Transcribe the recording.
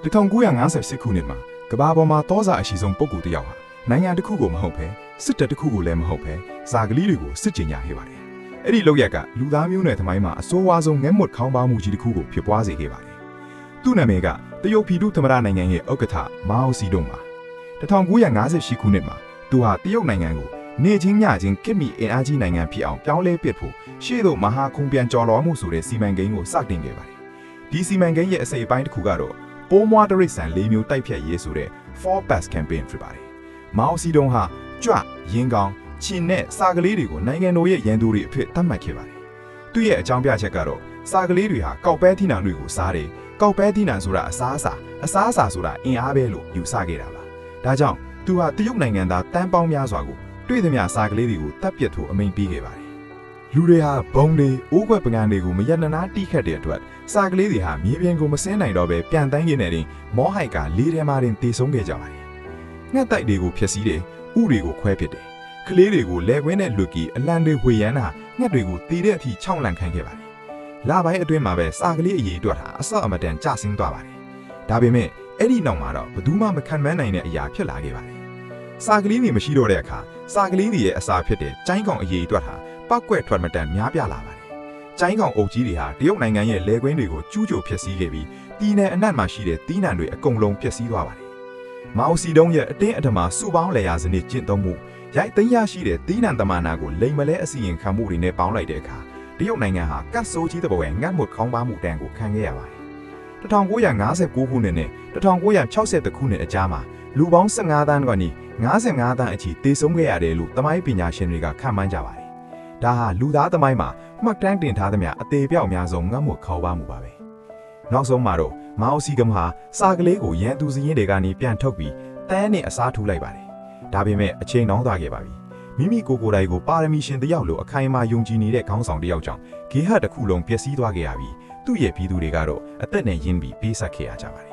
1958 ခုနှစ်မှာကဘာပေါ်မှာတောစာအရှိဆုံးပုဂ္ဂိုလ်တစ်ယောက်ဟာနိုင်ငံတစ်ခုကိုမဟုတ်ဘဲစစ်တပ်တစ်ခုကိုလည်းမဟုတ်ဘဲစာကလေးတွေကိုစစ်ကြင်ညာခဲ့ပါတယ်။အဲ့ဒီလောက်ရက်ကလူသားမျိုးနွယ်သမိုင်းမှာအဆိုးဝါးဆုံးငဲ့မွတ်ခေါင်းပါမှုကြီးတစ်ခုကိုဖြစ်ပွားစေခဲ့ပါတယ်။သူ့နာမည်ကတရုတ်ပြည်သူ့သမ္မတနိုင်ငံရဲ့ဥက္ကဋ္ဌမာအိုစီတုံးပါ။1958ခုနှစ်မှာသူဟာတရုတ်နိုင်ငံကိုနေချင်းညချင်းကိမီအင်အားကြီးနိုင်ငံဖြစ်အောင်ပြောင်းလဲပစ်ဖို့ရှေ့သို့မဟာခုံပြန်ကျော်လွှားမှုဆိုတဲ့စီမံကိန်းကိုစတင်ခဲ့ပါတယ်။ဒီစီမံကိန်းရဲ့အစိပ်အပိုင်းတစ်ခုကတော့ပိုးမွားတရိတ်ဆန်၄မျိုးတိုက်ဖြတ်ရေးဆိုတဲ့ Four Pass Campaign ဖြစ်ပါတယ်။မာအိုစီတုံးဟာကြွရင်ကောင်းချင်းနဲ့စာကလေးတွေကိုနိုင်ငံတော်ရဲ့ရန်သူတွေအဖြစ်သတ်မှတ်ခဲ့ပါတယ်။သူ့ရဲ့အကြောင်းပြချက်ကတော့စာကလေးတွေဟာကောက်ပဲထီနံတွေကိုစားတယ်။ကောက်ပဲထီနံဆိုတာအစားအစာဆိုတာအင်အားပဲလို့ယူဆခဲ့တာပါ။ဒါကြောင့်သူဟာတရုတ်နိုင်ငံသားတန်းပေါင်းများစွာကိုတွေ့သမျှစာကလေးတွေကိုတပ်ပစ်ဖို့အမိန့်ပေးခဲ့ပါတယ်။လူတွေဟာဘုံတွေအိုးခွက်ပကံတွေကိုမရနနာတိခတ်တဲ့အတွက်စာကလေးတွေဟာမြေပြင်ကိုမဆင်းနိုင်တော့ပဲပြန်တန်းရင်းနေတဲ့မောဟိုက်ကလေးထဲမှာတင်တေဆုံးခဲ့ကြပါတယ်။ငှက်တိုက်တွေကိုဖျက်ဆီးတယ်၊ဥတွေကိုခွဲပစ်တယ်။ကလေးတွေကိုလက်ကွင်းနဲ့လွတ်ကီအလံတွေဝေရမ်းတာငှက်တွေကိုတီးတဲ့အထိခြောက်လန့်ခံခဲ့ပါတယ်။လပိုင်းအတွင်းမှာပဲစာကလေးအရေးအတွက်ဟာအဆော့အမတန်ကျဆင်းသွားပါတယ်။ဒါပေမဲ့အဲ့ဒီနောက်မှာတော့ဘယ်သူမှမခံမနိုင်တဲ့အရာဖြစ်လာခဲ့ပါတယ်။စာကလေးတွေမရှိတော့တဲ့အခါစာကလေးတွေရဲ့အစာဖြစ်တဲ့ကျိုင်းကောင်အရေးအတွက်ဟာပောက်ကွက်ထွက်မတန်များပြားလာပါတယ်။ကျိုင်းကောင်အုပ်ကြီးတွေဟာတရုတ်နိုင်ငံရဲ့လယ်ကွင်းတွေကိုကျူးကျော်ဖျက်ဆီးခဲ့ပြီးတီးနယ်အနက်မှာရှိတဲ့တီးနှံတွေအကုန်လုံးဖျက်ဆီးသွားပါတယ်။မာအိုစီတုံးရဲ့အတင်းအဓမ္မစုပေါင်းလေယာစနစ်ကျင့်သုံးမှုရိုက်သိမ်းရရှိတဲ့တီးနှံတမနာကိုလိမ်မလဲအစီရင်ခံမှုတွေနဲ့ပေါင်းလိုက်တဲ့အခါတရုတ်နိုင်ငံဟာကတ်ဆိုးကြီးတစ်ပွဲငတ်မွတ်ခေါင်းပါမှုတန်ကိုခံခဲ့ရပါတယ်။1959ခုနှစ်နဲ့1960ခုနှစ်အကြားမှာလူပေါင်း15သန်းကနေ55သန်းအထိတေဆုံးခဲ့ရတယ်လို့သမိုင်းပညာရှင်တွေကခန့်မှန်းကြပါတယ်။ဒါဟာလူသားသမိုင်းမှာမှတ်တမ်းတင်ထားသမျှအသေးပြောက်အများဆုံးငတ်မွတ်ခေါင်းပါမှုပါပဲ။နောက်ဆုံးမှာတော့မာအိုစီကမ်ဟာစာကလေးကိုရန်သူစည်းရင်းတွေကနေပြန်ထုတ်ပြီးတန်းနဲ့အစားထိုးလိုက်ပါတယ်။ဒါပေမဲ့အချိန်နှောင်းသွားခဲ့ပါပြီ။မိမိကိုယ်တိုင်ကိုပါရမီရှင်တယောက်လိုအခိုင်အမာယုံကြည်နေတဲ့ခေါင်းဆောင်တယောက်ကြောင့်ဂေဟတစ်ခုလုံးပျက်စီးသွားခဲ့ရပြီးသူ့ရဲ့ပြည်သူတွေကတော့အသက်နဲ့ရင်းပြီးပေးဆက်ခဲ့ရကြပါတယ်